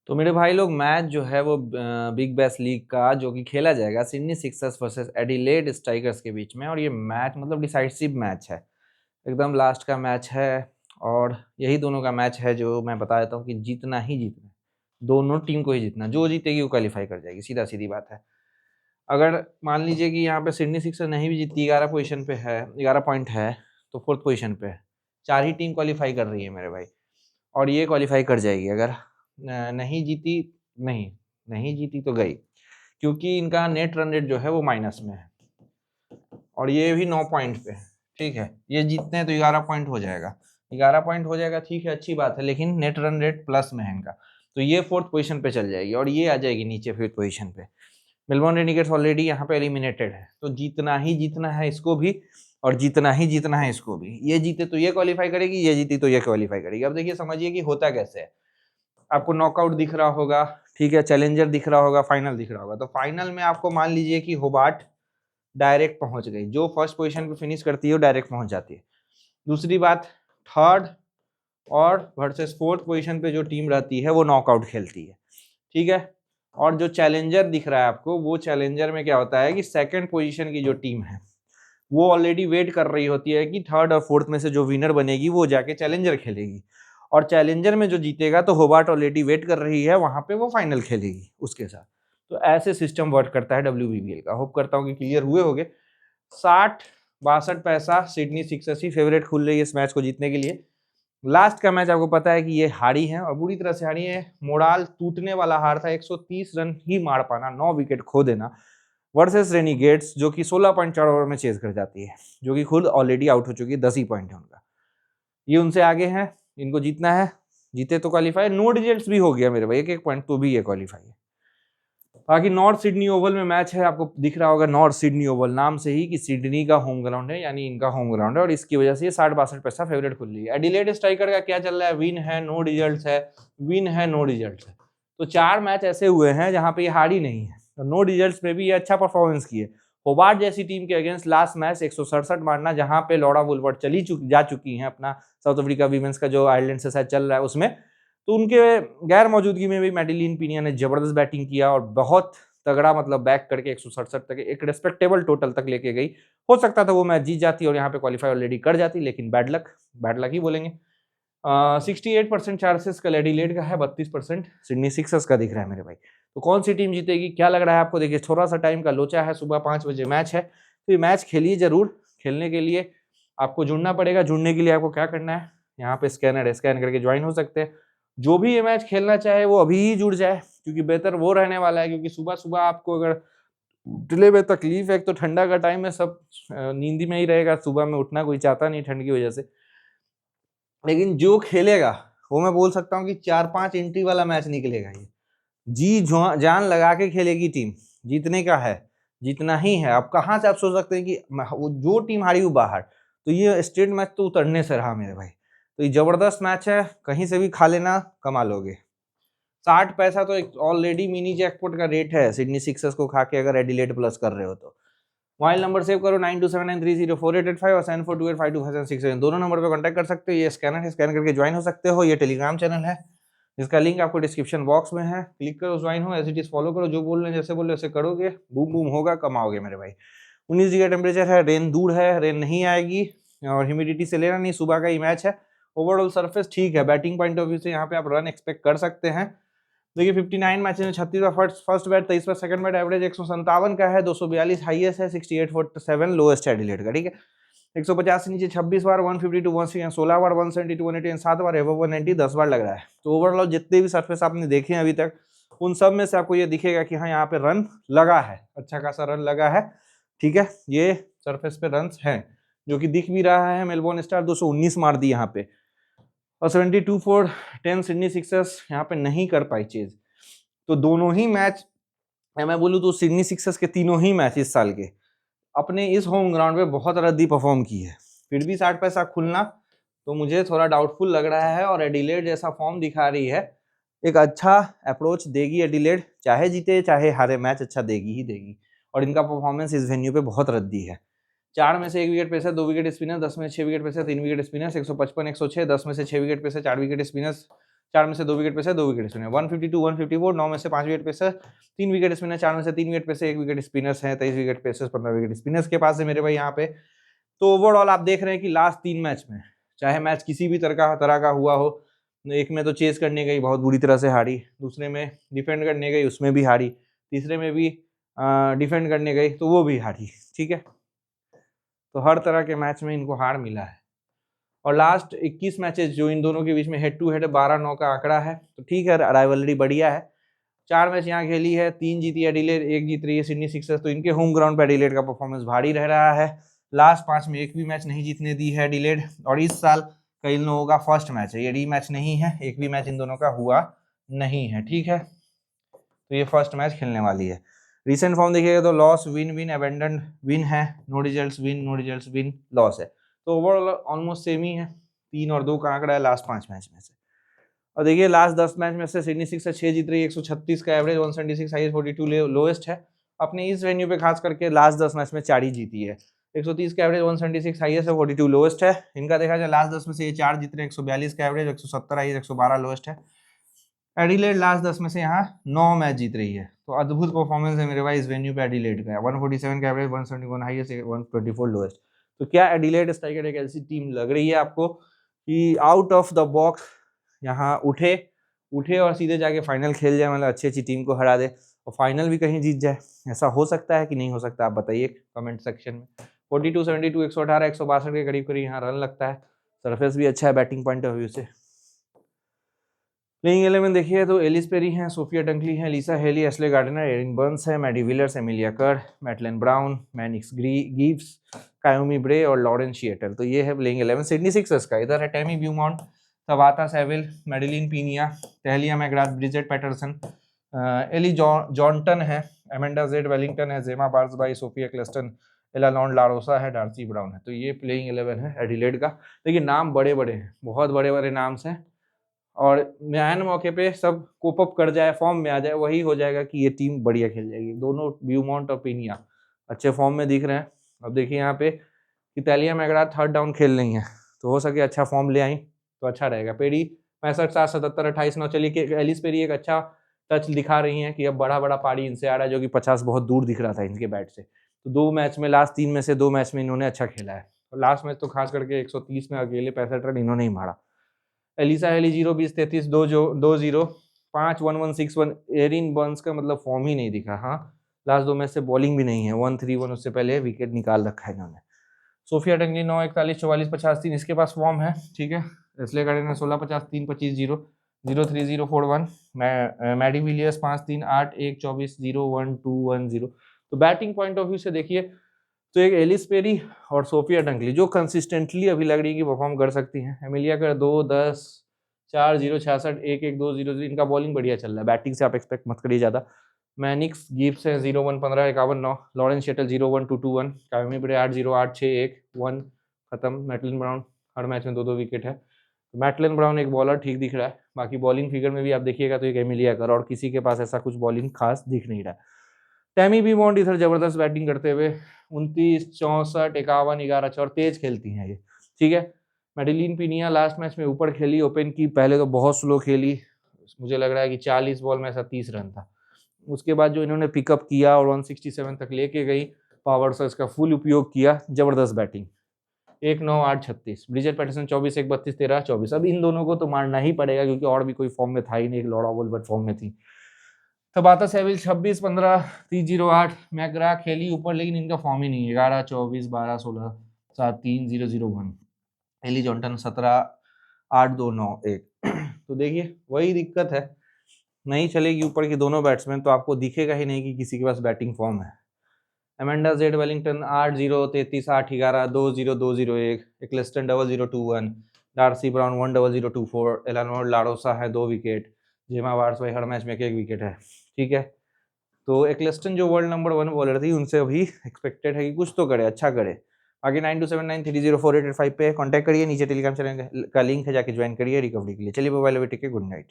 तो मेरे भाई लोग मैच जो है वो बिग बैश लीग का जो कि खेला जाएगा Sydney Sixers versus Adelaide strikers के बीच में, और ये मैच मतलब डिसाइसिव मैच है, एकदम लास्ट का मैच है। और यही दोनों का मैच है जो मैं बता देता हूँ कि जीतना ही जीतना है, दोनों टीम को ही जीतना, जो जीतेगी वो क्वालिफाई कर जाएगी, सीधा सीधी बात है। अगर मान लीजिए कि यहाँ पे सिडनी सिक्सर नहीं भी जीतती, 11 पोजीशन पे है, 11 पॉइंट है, तो फोर्थ पोजीशन पे है, 4 ही टीम क्वालिफाई कर रही है मेरे भाई, और ये क्वालिफाई कर जाएगी। अगर नहीं जीती, नहीं नहीं जीती तो गई, क्योंकि इनका नेट रन रेट जो है वो माइनस में है, और ये भी 9 पॉइंट पे है। ठीक है, ये जीतते हैं तो 11 पॉइंट हो जाएगा, 11 पॉइंट हो जाएगा, ठीक है, अच्छी बात है, लेकिन नेट रन रेट प्लस में है इनका, तो ये फोर्थ पोजीशन पे चल जाएगी और ये आ जाएगी नीचे फिफ्थ पोजीशन पे। मेलबोर्न रेनिगेट्स ऑलरेडी यहाँ पे एलिमिनेटेड है, तो जीतना ही जीतना है इसको भी, और जीतना ही जीतना है इसको भी। ये जीते तो ये क्वालिफाई करेगी, ये जीती तो ये क्वालिफाई करेगी। अब देखिए, समझिए कि होता कैसे है। आपको नॉकआउट दिख रहा होगा, ठीक है, चैलेंजर दिख रहा होगा, फाइनल दिख रहा होगा। तो फाइनल में आपको मान लीजिए कि होबार्ट डायरेक्ट पहुंच गई, जो फर्स्ट पोजीशन पे फिनिश करती है वो डायरेक्ट पहुंच जाती है। दूसरी बात, थर्ड और वर्सेस फोर्थ पोजीशन पे जो टीम रहती है वो नॉकआउट खेलती है, ठीक है। और जो चैलेंजर दिख रहा है आपको, वो चैलेंजर में क्या होता है कि सेकंड पोजीशन की जो टीम है वो ऑलरेडी वेट कर रही होती है कि थर्ड और फोर्थ में से जो विनर बनेगी वो जाके चैलेंजर खेलेगी, और चैलेंजर में जो जीतेगा तो होबार्ट ऑलरेडी वेट कर रही है वहां पे, वो फाइनल खेलेगी उसके साथ। तो ऐसे सिस्टम वर्क करता है WBBL का। होप करता हूँ कि क्लियर हुए होंगे। 60-62 पैसा सिडनी सिक्सर्स ही फेवरेट खुल रही है इस मैच को जीतने के लिए। लास्ट का मैच आपको पता है कि ये हारी है, और बुरी तरह से हारी है, मोराल टूटने वाला हार था, 130 रन ही मार पाना, 9 विकेट खो देना, वर्सेस रेनिगेट्स जो कि 16.4 ओवर में चेज कर जाती है, जो कि खुद ऑलरेडी आउट हो चुकी है, 10 ही पॉइंट है उनका, ये उनसे आगे है, इनको जीतना है, जीते तो क्वालिफाई, नो रिजल्ट्स भी हो गया मेरे भाई, 1-1 पॉइंट तो भी ये क्वालिफाई है। बाकी नॉर्थ सिडनी ओवल में मैच है, आपको दिख रहा होगा नॉर्थ सिडनी ओवल नाम से ही कि सिडनी का होम ग्राउंड है, यानी इनका होम ग्राउंड है, और इसकी वजह से ये 60-62 पैसा फेवरेट खुल रही है। एडिलेड स्ट्राइकर का क्या चल रहा है, विन है नो रिजल्ट्स है, विन है नो रिजल्ट्स है। तो 4 मैच ऐसे हुए हैं जहां पे ये हारी नहीं है, तो नो रिजल्ट्स में भी ये अच्छा परफॉर्मेंस किए। होबार्ट जैसी टीम के अगेंस्ट लास्ट मैच 167 मारना, जहां पे लॉरा वुलवर्ड जा चुकी हैं, अपना साउथ अफ्रीका वीमेंस का जो आयरलैंड से शायद चल रहा है उसमें, तो उनके गैर मौजूदगी में भी मैडिलिन पीनिया ने जबरदस्त बैटिंग किया और बहुत तगड़ा, मतलब बैक करके 167 तक एक रिस्पेक्टेबल टोटल तक लेके गई। हो सकता था वो मैच जीत जाती और यहाँ पे क्वालिफाई ऑलरेडी कर जाती, लेकिन बैड लक ही बोलेंगे। 68% चांसेस कल एडिलेड का है, 32% सिडनी सिक्सर्स का दिख रहा है मेरे भाई। तो कौन सी टीम जीतेगी, क्या लग रहा है आपको? देखिए, थोड़ा सा टाइम का लोचा है, सुबह 5 बजे मैच है, तो ये मैच खेलिए जरूर। खेलने के लिए आपको जुड़ना पड़ेगा। जुड़ने के लिए आपको क्या करना है, यहाँ पे स्कैनर है, स्कैन करके ज्वाइन हो सकते हैं। जो भी ये मैच खेलना चाहे वो अभी ही जुड़ जाए, क्योंकि बेहतर वो रहने वाला है, क्योंकि सुबह सुबह आपको अगर डिले में तकलीफ है, तो ठंडा का टाइम है, सब नींद में ही रहेगा, सुबह में उठना कोई चाहता नहीं ठंड की वजह से। लेकिन जो खेलेगा वो मैं बोल सकता हूँ कि 4-5 एंट्री वाला मैच निकलेगा। ये जी जान लगा के खेलेगी टीम, जीतने का है, जीतना ही है। अब कहाँ से आप सोच सकते हैं कि जो टीम हारी वो बाहर, तो ये स्ट्रेट मैच तो उतरने से रहा मेरे भाई। तो ये जबरदस्त मैच है, कहीं से भी खा लेना, कमा लोगे। 60 पैसा तो ऑलरेडी मिनी जैकपॉट का रेट है सिडनी सिक्सर्स को खा के, अगर एडिलेड प्लस कर रहे हो तो। मोबाइल नंबर सेव करो 9279304885 और 74285256, दोनों नंबर पे कांटेक्ट कर सकते हो। ये स्कैनर है, स्कैन करके ज्वाइन हो सकते हो। ये टेलीग्राम चैनल है जिसका लिंक आपको डिस्क्रिप्शन बॉक्स में है, क्लिक करो, ज्वाइन हो, एज इट इज फॉलो करो, जो बोल रहे हैं जैसे बोल रहे वैसे करोगे, बूम बूम होगा, कमाओगे मेरे भाई। 19 डिग्री टेम्परेचर है, रेन दूर है, रेन नहीं आएगी, और ह्यूमिडिटी से लेना नहीं, सुबह का ही मैच है। ओवरऑल सरफेस ठीक है, बैटिंग पॉइंट ऑफ व्यू से यहाँ पे आप रन एक्सपेक्ट कर सकते हैं। देखिए 59 मैचेस में 36वां फर्स्ट बैट, 23वां सेकंड बैट, एवरेज 157 का है, 242 हाईएस्ट है, 68.7 लोएस्ट है एडिलेड का, ठीक है। 150 से नीचे 26 बार, 152 160, 16 बार, 172 180, 7 बार, एवो 190, 10 बार लग रहा है। तो ओवरऑल जितने भी सरफेस आपने देखे हैं अभी तक, उन सब में से आपको ये दिखेगा कि हाँ यहाँ पे रन लगा है, अच्छा खासा रन लगा है, ठीक है। ये सरफेस पे रन हैं, जो कि दिख भी रहा है। मेलबोर्न स्टार 219 मार दी यहाँ पे, और 72 फॉर 10 सिडनी सिक्सर्स यहाँ पे नहीं कर पाई चेज। तो दोनों ही मैच, मैं बोलूँ तो सिडनी सिक्सर्स के तीनों ही मैच इस साल के अपने इस होम ग्राउंड पे बहुत रद्दी परफॉर्म की है, फिर भी 60 पैसा खुलना तो मुझे थोड़ा डाउटफुल लग रहा है। और एडिलेड जैसा फॉर्म दिखा रही है, एक अच्छा अप्रोच देगी एडिलेड, चाहे जीते चाहे हारे, मैच अच्छा देगी ही देगी। और इनका परफॉर्मेंस इस वेन्यू पे बहुत रद्दी है। 4 में से 1 विकेट पेसर, 2 विकेट स्पिनर, 10 में 6 विकेट पेसर, 3 विकेट स्पिनर्स, 155 106, 10 में से 6 विकेट पेसर, 4 विकेट स्पिनर्स, 4 में से 2 विकेट पे से 2 विकेट स्पिनर, 152 154, 9 में से 5 विकेट पे से 3 विकेट स्पिनर, 4 में से 3 विकेट पे से 1 विकेट स्पिनर्स हैं, 23 विकेट पे से 15 विकेट स्पिनर्स के पास है मेरे भाई यहाँ पे। तो ओवरऑल आप देख रहे हैं कि लास्ट 3 मैच में, चाहे मैच किसी भी तरह का हुआ हो, एक में तो चेस करने गई बहुत बुरी तरह से हारी, दूसरे में डिफेंड करने गई उसमें भी हारी, तीसरे में भी डिफेंड करने गई तो वो भी हारी, ठीक है। तो हर तरह के मैच में इनको हार मिला है। और लास्ट 21 मैचेस जो इन दोनों के बीच में हेड टू हेड 12-9 का आंकड़ा है, तो ठीक है, राइवलरी बढ़िया है। 4 मैच यहाँ खेली है, 3 जीती एडिलेड, 1 जीत रही है सिडनी सिक्सर्स, तो इनके होम ग्राउंड पे एडिलेड का परफॉर्मेंस भारी रह रहा है। लास्ट 5 में एक भी मैच नहीं जीतने दी है एडिलेड, और इस साल कई लोगों का फर्स्ट मैच है, ये री मैच नहीं है, एक भी मैच इन दोनों का हुआ नहीं है, ठीक है। तो ये फर्स्ट मैच खेलने वाली है। रिसेंट फॉर्म देखिएगा तो loss win win abandon win है, नो रिजल्ट्स विन लॉस है, तो ओवरऑल ऑलमोस्ट सेम ही है, 3 और 2 का आंकड़ा है लास्ट 5 मैच में से। और देखिए लास्ट 10 मैच में से सिडनी सिक्सर्स 6 जीत रही है, 136 का एवरेज, 176 हाईएस्ट, 42 लोएस्ट है। अपने इस वेन्यू पे खास करके लास्ट 10 मैच में 4 ही जीती है, 130 का एवरेज, 176 हाईएस्ट है, 42 लोएस्ट है। इनका देखा जाए लास्ट 10 में से ये 4 जीत रहे हैं, 142 का एवरेज, 170 हाईएस्ट, 112 लोएस्ट है। एडिलेड लास्ट 10 में से यहाँ 9 मैच जीत रही है, तो अद्भुत परफॉर्मेंस है मेरे भाई इस वेन्यू पे एडिलेड का, 147 का एवरेज, 171 हाईएस्ट, 124 लोएस्ट। तो क्या एडिलेड स्ट्राइकर एक ऐसी टीम लग रही है आपको कि आउट ऑफ द बॉक्स यहाँ उठे और सीधे जाके फाइनल खेल जाए, मतलब अच्छी टीम को हरा दे और फाइनल भी कहीं जीत जाए? ऐसा हो सकता है कि नहीं हो सकता, आप बताइए कमेंट सेक्शन में। 42, 72, 118, 162 के करीब करीब यहाँ रन लगता है, सरफेस भी अच्छा है बैटिंग पॉइंट ऑफ व्यू से। प्लेइंग 11 देखिए तो एलिस पेरी हैं, सोफिया डंकली हैं, Lisa Healy, Ashleigh Gardner, Erin Burns है, Maddy Villiers, Amelia Kerr, Maitlan Brown, Mannix गिव्स, कायोमी ब्रे और लॉरेंस शिएटर। तो ये है प्लेइंग 11 सिडनी सिक्सर्स का। इधर है Tammy Beaumont, Tabitha Saville, Madeline Penna, Tahlia McGrath, Bridget Patterson, Ellie Johnston है, एमेंडा जेड वेलिंगटन है, जेमा बार्सबाई, सोफिया क्लेस्टन, एलानॉन लारोसा है, डार्सी ब्राउन है। तो ये प्लेइंग 11 है एडिलेड का। देखिए नाम बड़े बड़े हैं, बहुत बड़े बड़े नाम्स हैं, और मैन मौके पे सब कोप अप कर जाए, फॉर्म में आ जाए, वही हो जाएगा कि ये टीम बढ़िया खेल जाएगी। दोनों ब्यूमॉन्ट और पीनिया अच्छे फॉर्म में दिख रहे हैं। अब देखिए यहाँ पे कि टहलिया मैकग्राथ थर्ड डाउन खेल रही हैं, तो हो सके अच्छा फॉर्म ले आई तो अच्छा रहेगा। पेरी 65, 7, 77, 28, 9। चलिए कि एलिस पेरी एक अच्छा टच दिखा रही हैं कि अब बड़ा बड़ा पारी इनसे आ रहा है, जो कि 50 बहुत दूर दिख रहा था इनके बैट से। तो 2 मैच में, लास्ट 3 में से 2 मैच में इन्होंने अच्छा खेला है, और लास्ट मैच तो खास करके 130 में अकेले 65 रन इन्होंने ही मारा। Alyssa Healy 0, 20, 33, 2-0, 5, 1, 1, 6, 1। एरिन बर्न्स का मतलब फॉर्म ही नहीं दिखा, हाँ लास्ट 2 मैच से बॉलिंग भी नहीं है, 1-3-1 उससे पहले विकेट निकाल रखा है इन्होंने। सोफिया डंकली 9, 41, 44, 50, 3 इसके पास फॉर्म है, ठीक है। Ashleigh Gardner 16, 50, 3, 25, 0, 0, 3, 0, 4, 1। Maddy Villiers 5, 3, 8, 1, 24, 0, 1, 2, 1, 0। तो बैटिंग पॉइंट ऑफ व्यू से देखिए तो एक एलिस पेरी और सोफिया डंकली जो कंसिस्टेंटली अभी लग रही है कि परफॉर्म कर सकती हैं। एमिलिया कर 2, 10, 4, 0, 66, 1, 1, 2, 0, 0। इनका बॉलिंग बढ़िया चल रहा है, बैटिंग से आप एक्सपेक्ट मत करिए ज़्यादा। मैनिक्स गिब्स है 0, 1, 15, 51, 9। Lawrence settle 0, 1, 2, 2, 1। कायोमी ब्रे 8, 0, 8, 6, 1, 1 खत्म। मैटलिन ब्राउन हर मैच में 2-2 विकेट है। मैटलिन ब्राउन एक बॉलर ठीक दिख रहा है, बाकी बॉलिंग फिगर में भी आप देखिएगा तो एक एमिलिया कर, और किसी के पास ऐसा कुछ बॉलिंग खास दिख नहीं रहा है। टैमी बीमॉन्ट इधर जबरदस्त बैटिंग करते हुए 29, 64, 51, 11, और तेज खेलती हैं ये, ठीक है। मेडिलिन पीनिया लास्ट मैच में ऊपर खेली, ओपन की, पहले तो बहुत स्लो खेली, मुझे लग रहा है कि 40 बॉल में ऐसा 30 रन था। उसके बाद जो इन्होंने पिकअप किया और 167 तक लेके गई पावर से, इसका फुल उपयोग किया, जबरदस्त बैटिंग। 1, 9, 8, 36। Bridget Patterson 24, 1, 32, 13, 24। अब इन दोनों को तो मारना ही पड़ेगा क्योंकि और भी कोई फॉर्म में था ही नहीं, एक लॉरा वोल्बर्ट फॉर्म में थी। तबाता सेविल 26, 15, 3, 0, 8। मैकग्रा खेली ऊपर लेकिन इनका फॉर्म ही नहीं है, 11, 24, 12, 16, 7, 3, 0, 0, 1। एली जॉनटन 17, 8, 2, 9, 1। तो देखिए वही दिक्कत है, नहीं चलेगी ऊपर की दोनों बैट्समैन तो आपको दिखेगा ही नहीं कि किसी के पास बैटिंग फॉर्म है। Amanda Z Wellington 8, 0, 33, 8, 11, 2, 0, 2, 0, 1। Ecclestone 0, 0, 2, 1। Darcie Brown 1, 0, 0, 2, 4। एलानोर लारोसा है 2 विकेट। जेमा बार्सबाई हर मैच में 1 विकेट है, ठीक है। तो एक्लेस्टन जो वर्ल्ड नंबर 1 बॉलर थी उनसे अभी एक्सपेक्टेड है कि कुछ तो करे, अच्छा करे। आगे 9279304885 पे कांटेक्ट करिए, नीचे टेलीग्राम चैनल का लिंक है, जाके ज्वाइन करिए रिकवरी के लिए। चलिए मोबाइल टेक के गुड नाइट।